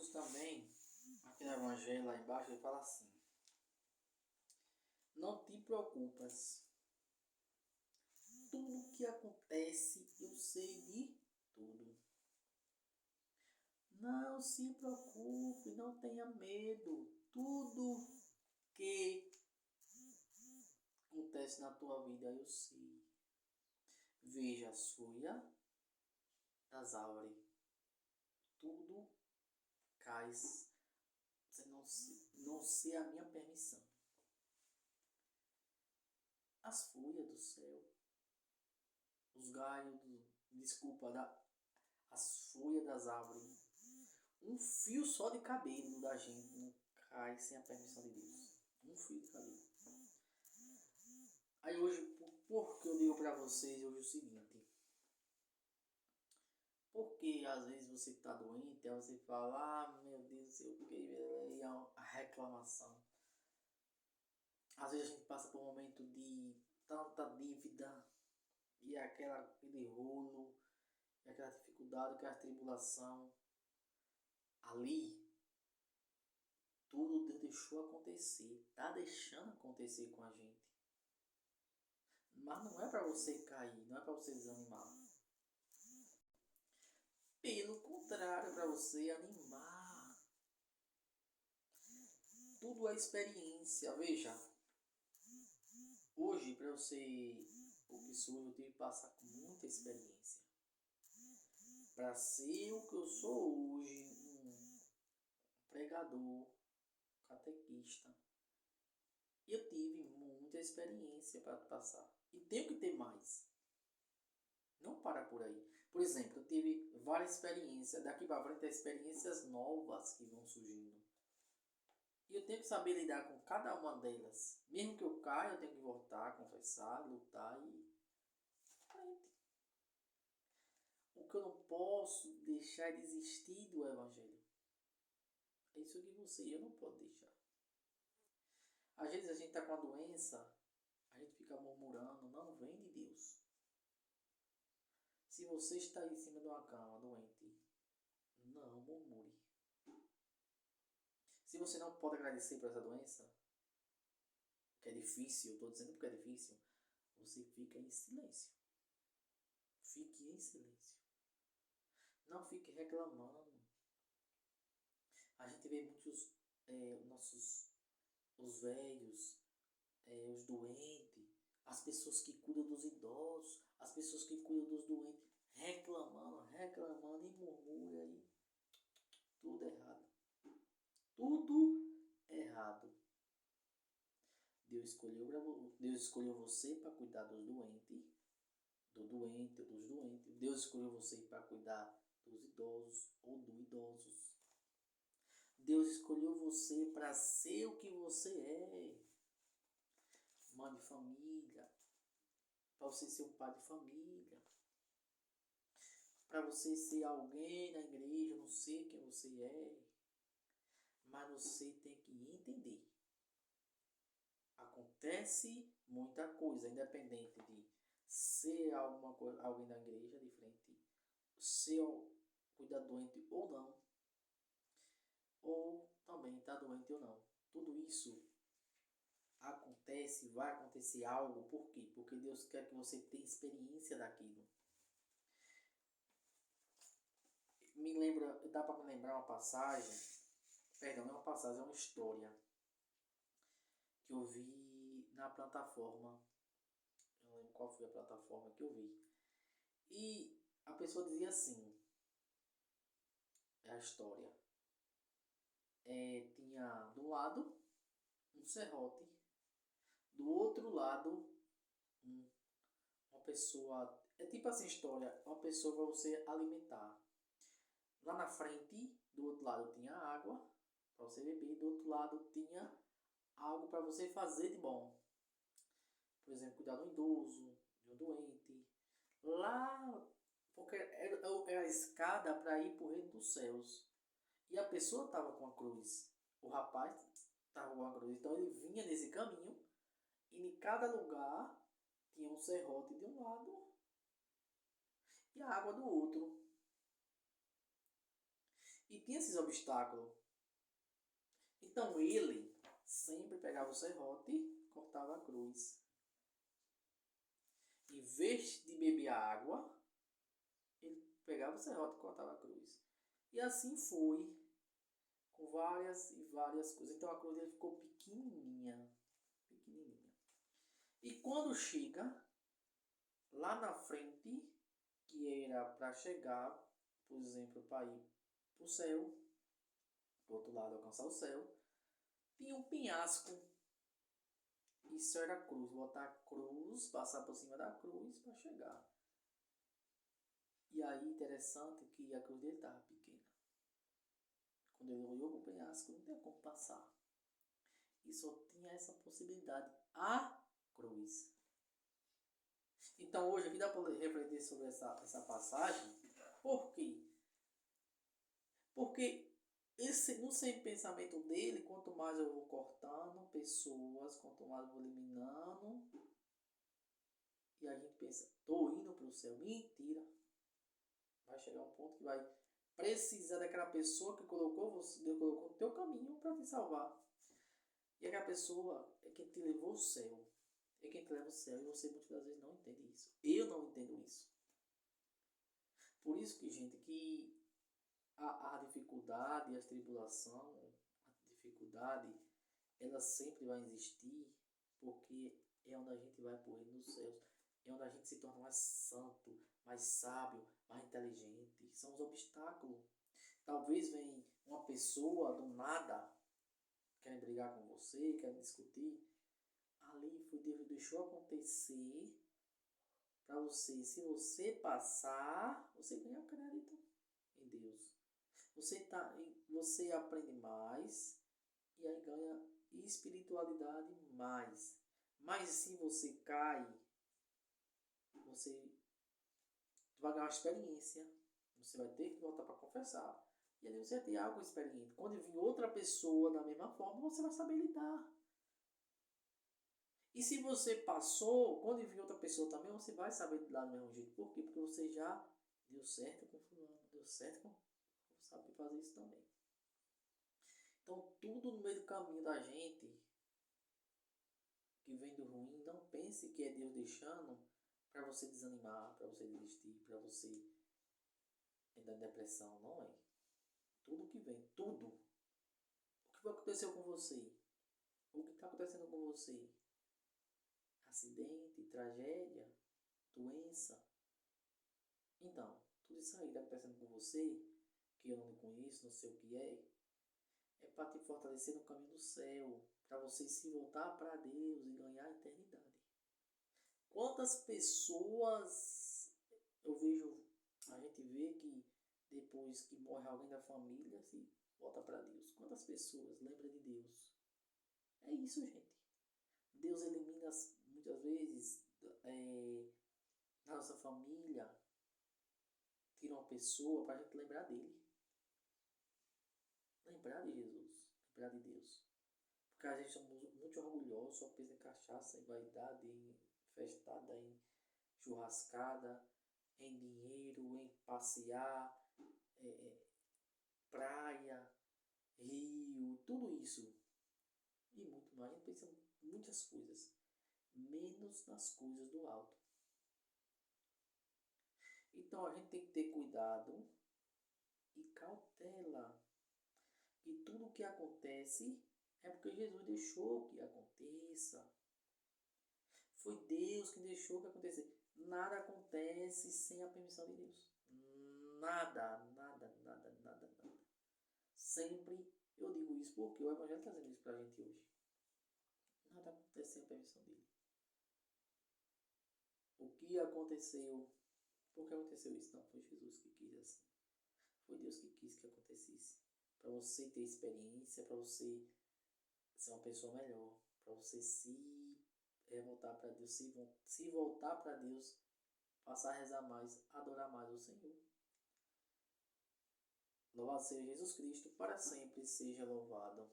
Jesus também, aqui no Evangelho lá embaixo, ele fala assim: não te preocupas, tudo que acontece eu sei de tudo. Não se preocupe, não tenha medo. Tudo que acontece na tua vida eu sei. Veja as folhas das árvores. Tudo cai. Você não ser a minha permissão. As folhas do céu. Os galhos, as folhas das árvores. Um fio só de cabelo da gente não cai sem a permissão de Deus. Um fio de cabelo. Aí hoje, por que eu digo pra vocês hoje o seguinte? Porque às vezes você está doente, aí você fala, ah, meu Deus do céu, e a reclamação. Às vezes a gente passa por um momento de tanta dívida, e aquele rolo, e aquela dificuldade, aquela tribulação. Ali, tudo Deus deixou acontecer, tá deixando acontecer com a gente. Mas não é para você cair, não é para você desanimar. Pelo contrário, para você animar. Tudo é experiência. Veja, hoje, para eu ser o que sou, eu tive que passar com muita experiência. Para ser o que eu sou hoje, um pregador, catequista, eu tive muita experiência para passar. E tenho que ter mais. Não para por aí. Por exemplo, eu tive várias experiências. Daqui para frente, experiências novas que vão surgindo. E eu tenho que saber lidar com cada uma delas. Mesmo que eu caia, eu tenho que voltar, confessar, lutar e frente. O que eu não posso deixar é desistir do Evangelho. É isso que você e eu não pode deixar. Às vezes a gente está com a doença, a gente fica murmurando, não vem de Deus. Se você está em cima de uma cama doente, não murmure. Se você não pode agradecer por essa doença, que é difícil, eu estou dizendo porque é difícil, você fica em silêncio. Fique em silêncio. Não fique reclamando. A gente vê muitos os velhos, os doentes, as pessoas que cuidam dos idosos, as pessoas que cuidam dos doentes, reclamando e murmura aí. Tudo errado. Tudo errado. Deus escolheu você para cuidar dos doentes, dos doentes. Deus escolheu você para cuidar dos idosos ou do idosos. Deus escolheu você para ser o que você é. Mãe de família. Para você ser um pai de família. Para você ser alguém na igreja, não sei quem você é. Mas você tem que entender. Acontece muita coisa, independente de ser alguém da igreja diferente, ser cuidar doente ou não, ou também estar doente ou não. Tudo isso acontece, vai acontecer algo, por quê? Porque Deus quer que você tenha experiência daquilo. Dá para me lembrar uma passagem, perdão, não é uma passagem, é uma história que eu vi na plataforma. Eu não lembro qual foi a plataforma que eu vi. E a pessoa dizia assim, é a história. Tinha do lado um serrote, do outro lado uma pessoa. É tipo assim história, uma pessoa para você alimentar. Lá na frente, do outro lado tinha água para você beber, do outro lado tinha algo para você fazer de bom. Por exemplo, cuidar do idoso, de um doente. Lá, porque era a escada para ir para o reino dos céus. E a pessoa estava com a cruz. O rapaz estava com a cruz. Então ele vinha nesse caminho. E em cada lugar tinha um serrote de um lado e a água do outro. E tinha esses obstáculos. Então ele sempre pegava o serrote e cortava a cruz. Em vez de beber a água, ele pegava o serrote e cortava a cruz. E assim foi, com várias e várias coisas. Então a cruz dele ficou pequenininha. Pequenininha. E quando chega lá na frente, que era para chegar, por exemplo, para ir para o céu, para o outro lado alcançar o céu, tinha um penhasco. Isso era a cruz, botar a cruz, passar por cima da cruz para chegar. E aí, interessante que a cruz dele estava pequena. Quando ele olhou para o penhasco, não tinha como passar. E só tinha essa possibilidade, a cruz. Então, hoje aqui dá para refletir sobre essa passagem. Por quê? Porque esse, no sem pensamento dele, quanto mais eu vou cortando pessoas, quanto mais eu vou eliminando, e a gente pensa, tô indo para o céu. Mentira. Vai chegar um ponto que vai precisar daquela pessoa que colocou você, Deus colocou no teu caminho para te salvar. E aquela pessoa é quem te levou ao céu. É quem te leva ao céu. E você muitas das vezes não entende isso. Eu não entendo isso. Por isso que, gente, que a dificuldade, a tribulação, a dificuldade, ela sempre vai existir, porque é onde a gente vai por reino dos céus. É onde a gente se torna mais santo, mais sábio, mais inteligente. São os obstáculos. Talvez venha uma pessoa do nada, querem brigar com você, querem discutir. Ali foi Deus que deixou acontecer para você. Se você passar, você ganha crédito em Deus. Você aprende mais e aí ganha espiritualidade mais. Mas se você cai, você vai ganhar uma experiência. Você vai ter que voltar para confessar. E ali você vai ter algo experiente. Quando vir outra pessoa da mesma forma, você vai saber lidar. E se você passou, quando vir outra pessoa também, você vai saber lidar do mesmo jeito. Por quê? Porque você já deu certo com fulano, deu certo com... Sabe fazer isso também. Então, tudo no meio do caminho da gente, que vem do ruim, não pense que é Deus deixando para você desanimar, para você desistir, para você entrar em depressão. Não é. Tudo que vem, tudo. O que aconteceu com você? O que está acontecendo com você? Acidente, tragédia, doença. Então, tudo isso aí está acontecendo com você, que eu não conheço, não sei o que é para te fortalecer no caminho do céu, para você se voltar para Deus e ganhar a eternidade. Quantas pessoas eu vejo, a gente vê que depois que morre alguém da família, se volta para Deus. Quantas pessoas lembram de Deus? É isso, gente. Deus elimina muitas vezes na nossa família, tira uma pessoa para a gente lembrar dele. Lembrar de Jesus, lembrar de Deus. Porque a gente somos muito orgulhosos, só pensa em cachaça, em vaidade, em festada, em churrascada, em dinheiro, em passear, praia, rio, tudo isso. E muito mais. A gente pensa em muitas coisas, menos nas coisas do alto. Então a gente tem que ter cuidado e cautela. E tudo o que acontece é porque Jesus deixou que aconteça. Foi Deus que deixou que acontecesse. Nada acontece sem a permissão de Deus. Nada, nada, nada, nada, nada. Sempre eu digo isso porque o Evangelho está dizendo isso para a gente hoje. Nada acontece sem a permissão dele. O que aconteceu? Por que aconteceu isso? Não, foi Jesus que quis assim. Foi Deus que quis que acontecesse. Para você ter experiência, para você ser uma pessoa melhor, para você se voltar para Deus, se voltar para Deus, passar a rezar mais, adorar mais o Senhor. Louvado seja Jesus Cristo, para sempre seja louvado.